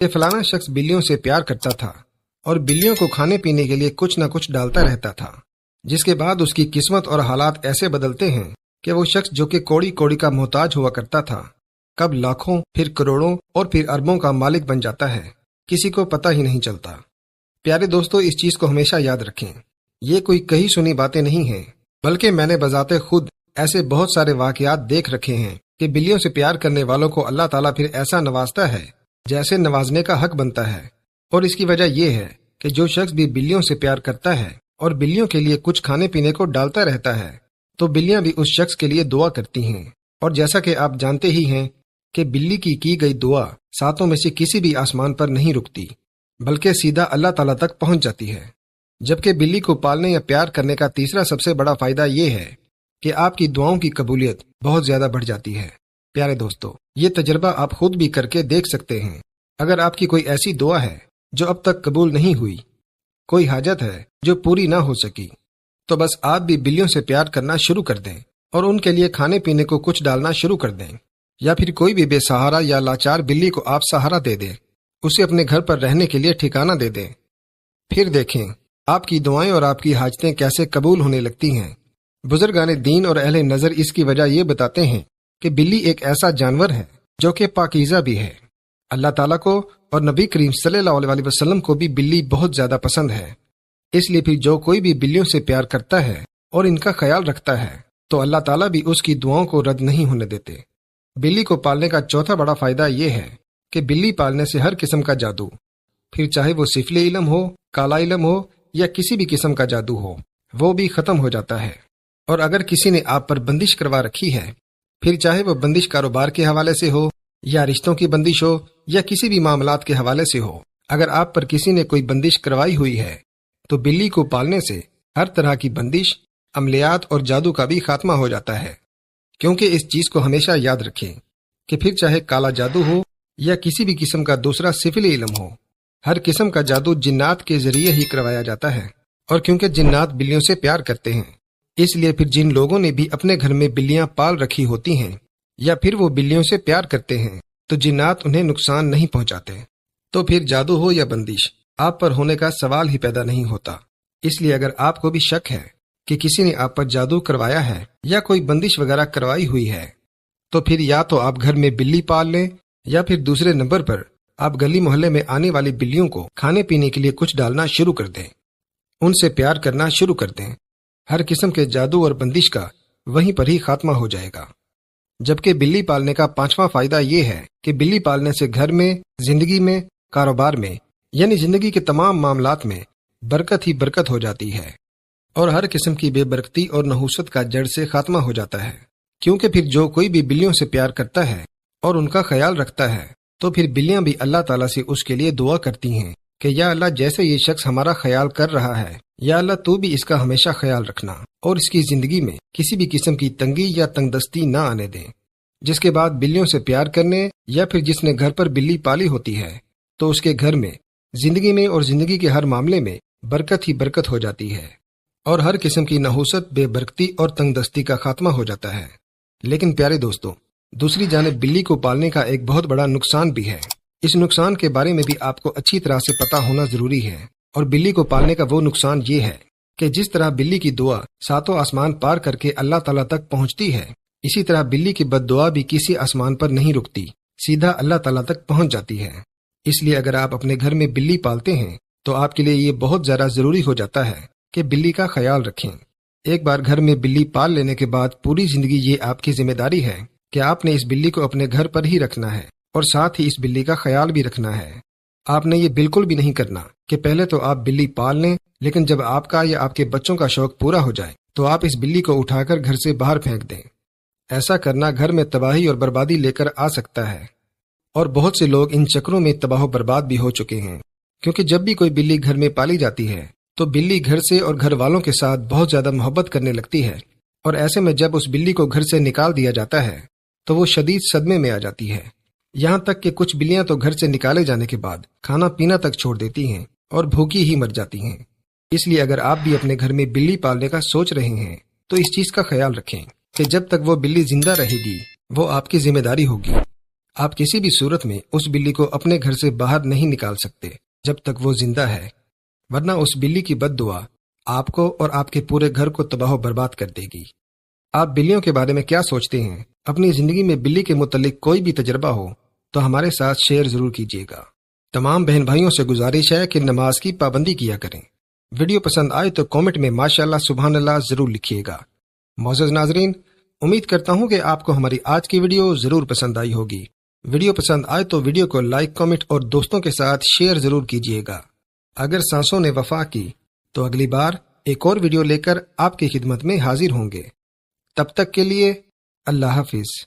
कि फलाना शख्स बिल्लियों से प्यार करता था और बिल्लियों को खाने पीने के लिए कुछ न कुछ डालता रहता था, जिसके बाद उसकी किस्मत और हालात ऐसे बदलते हैं कि वो शख्स जो कि कौड़ी कौड़ी का मोहताज हुआ करता था, कब लाखों, फिर करोड़ों और फिर अरबों का मालिक बन जाता है, किसी को पता ही नहीं चलता। प्यारे दोस्तों, इस चीज को हमेशा याद रखें, ये कोई कही सुनी बातें नहीं हैं, बल्कि मैंने बजाते खुद ऐसे बहुत सारे वाकयात देख रखे हैं कि बिल्लियों से प्यार करने वालों को अल्लाह ताला फिर ऐसा नवाजता है जैसे नवाजने का हक बनता है। और इसकी वजह यह है कि जो शख्स भी बिल्लियों से प्यार करता है और बिल्लियों के लिए कुछ खाने पीने को डालता रहता है, तो बिल्लियां भी उस शख्स के लिए दुआ करती हैं। और जैसा कि आप जानते ही हैं कि बिल्ली की गई दुआ सातों में से किसी भी आसमान पर नहीं रुकती, बल्कि सीधा अल्लाह ताला तक पहुंच जाती है। जबकि बिल्ली को पालने या प्यार करने का तीसरा सबसे बड़ा फायदा यह है कि आपकी दुआओं की कबूलियत बहुत ज्यादा बढ़ जाती है। प्यारे दोस्तों, ये तजर्बा आप खुद भी करके देख सकते हैं। अगर आपकी कोई ऐसी दुआ है जो अब तक कबूल नहीं हुई, कोई हाजत है जो पूरी ना हो सकी, तो बस आप भी बिल्लियों से प्यार करना शुरू कर दें और उनके लिए खाने पीने को कुछ डालना शुरू कर दें। या फिर कोई भी बेसहारा या लाचार बिल्ली को आप सहारा दे दें, उसे अपने घर पर रहने के लिए ठिकाना दे दें। फिर देखें आपकी दुआएं और आपकी हाजतें कैसे कबूल होने लगती हैं। बुजुर्गाने दीन और अहले नजर इसकी वजह ये बताते हैं कि बिल्ली एक ऐसा जानवर है जो कि पाकीज़ा भी है। अल्लाह ताला को और नबी करीम सल्लल्लाहु अलैहि वसल्लम को भी बिल्ली बहुत ज्यादा पसंद है। इसलिए फिर जो कोई भी बिल्लियों से प्यार करता है और इनका ख्याल रखता है, तो अल्लाह ताला भी उसकी दुआओं को रद्द नहीं होने देते। बिल्ली को पालने का चौथा बड़ा फायदा यह है कि बिल्ली पालने से हर किस्म का जादू, फिर चाहे वो सिफली इल्म हो, काला इल्म हो या किसी भी किस्म का जादू हो, वो भी खत्म हो जाता है। और अगर किसी ने आप पर बंदिश करवा रखी है, फिर चाहे वो बंदिश कारोबार के हवाले से हो या रिश्तों की बंदिश हो या किसी भी मामलात के हवाले से हो, अगर आप पर किसी ने कोई बंदिश करवाई हुई है, तो बिल्ली को पालने से हर तरह की बंदिश, अमलियात और जादू का भी खात्मा हो जाता है। क्योंकि इस चीज को हमेशा याद रखें कि फिर चाहे काला जादू हो या किसी भी किस्म का दूसरा सिफिली इल्म हो, हर किस्म का जादू जिन्नात के जरिए ही करवाया जाता है। और क्योंकि जिन्नात बिल्लियों से प्यार करते हैं, इसलिए फिर जिन लोगों ने भी अपने घर में बिल्लियां पाल रखी होती हैं या फिर वो बिल्लियों से प्यार करते हैं, तो जिन्नात उन्हें नुकसान नहीं पहुंचाते। तो फिर जादू हो या बंदिश, आप पर होने का सवाल ही पैदा नहीं होता। इसलिए अगर आपको भी शक है कि किसी ने आप पर जादू करवाया है या कोई बंदिश वगैरह करवाई हुई है, तो फिर या तो आप घर में बिल्ली पाल लें या फिर दूसरे नंबर पर आप गली मोहल्ले में आने वाली बिल्लियों को खाने पीने के लिए कुछ डालना शुरू कर दें, उनसे प्यार करना शुरू कर दें। हर किस्म के जादू और बंदिश का वहीं पर ही खात्मा हो जाएगा। जबकि बिल्ली पालने का पांचवा फायदा ये है कि बिल्ली पालने से घर में, जिंदगी में, कारोबार में, यानी जिंदगी के तमाम मामलात में बरकत ही बरकत हो जाती है और हर किस्म की बेबरकती और नहूसत का जड़ से खात्मा हो जाता है। क्योंकि फिर जो कोई भी बिल्लियों से प्यार करता है और उनका ख्याल रखता है, तो फिर बिल्लियां भी अल्लाह ताला से उसके लिए दुआ करती हैं कि या अल्लाह, जैसे ये शख्स हमारा ख्याल कर रहा है, या अल्लाह तू भी इसका हमेशा ख्याल रखना और इसकी जिंदगी में किसी भी किस्म की तंगी या तंगदस्ती ना आने दें। जिसके बाद बिल्लियों से प्यार करने या फिर जिसने घर पर बिल्ली पाली होती है, तो उसके घर में, जिंदगी में और जिंदगी के हर मामले में बरकत ही बरकत हो जाती है और हर किस्म की नहूसत, बेबरकती और तंगदस्ती का खात्मा हो जाता है। लेकिन प्यारे दोस्तों, दूसरी जानिब बिल्ली को पालने का एक बहुत बड़ा नुकसान भी है। इस नुकसान के बारे में भी आपको अच्छी तरह से पता होना जरूरी है। और बिल्ली को पालने का वो नुकसान ये है कि जिस तरह बिल्ली की दुआ सातों आसमान पार करके अल्लाह ताला तक पहुंचती है, इसी तरह बिल्ली की बद्दुआ भी किसी आसमान पर नहीं रुकती, सीधा अल्लाह ताला तक पहुंच जाती है। इसलिए अगर आप अपने घर में बिल्ली पालते हैं, तो आपके लिए ये बहुत ज्यादा जरूरी हो जाता है कि बिल्ली का ख्याल रखें। एक बार घर में बिल्ली पाल लेने के बाद पूरी जिंदगी ये आपकी जिम्मेदारी है कि आपने इस बिल्ली को अपने घर पर ही रखना है और साथ ही इस बिल्ली का ख्याल भी रखना है। आपने ये बिल्कुल भी नहीं करना कि पहले तो आप बिल्ली पाल लें, लेकिन जब आपका या आपके बच्चों का शौक पूरा हो जाए तो आप इस बिल्ली को उठाकर घर से बाहर फेंक दें। ऐसा करना घर में तबाही और बर्बादी लेकर आ सकता है और बहुत से लोग इन चक्रों में तबाह बर्बाद भी हो चुके हैं। क्योंकि जब भी कोई बिल्ली घर में पाली जाती है तो बिल्ली घर से और घर वालों के साथ बहुत ज्यादा मोहब्बत करने लगती है, और ऐसे में जब उस बिल्ली को घर से निकाल दिया जाता है तो वो शदीद सदमे में आ जाती है। यहाँ तक कि कुछ बिल्लियां तो घर से निकाले जाने के बाद खाना पीना तक छोड़ देती हैं और भूखी ही मर जाती हैं। इसलिए अगर आप भी अपने घर में बिल्ली पालने का सोच रहे हैं तो इस चीज का ख्याल रखें कि जब तक वो बिल्ली जिंदा रहेगी वो आपकी जिम्मेदारी होगी। آپ کسی بھی صورت میں اس بلی کو اپنے گھر سے باہر نہیں نکال سکتے جب تک وہ زندہ ہے، ورنہ اس بلی کی بد دعا آپ کو اور آپ کے پورے گھر کو تباہ و برباد کر دے گی۔ آپ بلیوں کے بارے میں کیا سوچتے ہیں؟ اپنی زندگی میں بلی کے متعلق کوئی بھی تجربہ ہو تو ہمارے ساتھ شیئر ضرور کیجیے گا۔ تمام بہن بھائیوں سے گزارش ہے کہ نماز کی پابندی کیا کریں۔ ویڈیو پسند آئے تو کامنٹ میں ماشاءاللہ سبحان اللہ ضرور لکھیے گا۔ معزز ناظرین، امید کرتا ہوں کہ آپ کو ہماری آج کی ویڈیو ضرور پسند آئی ہوگی۔ ویڈیو پسند آئے تو ویڈیو کو لائک، کامنٹ اور دوستوں کے ساتھ شیئر ضرور کیجیے گا۔ اگر سانسوں نے وفا کی تو اگلی بار ایک اور ویڈیو لے کر آپ کی خدمت میں حاضر ہوں گے۔ تب تک کے لیے اللہ حافظ۔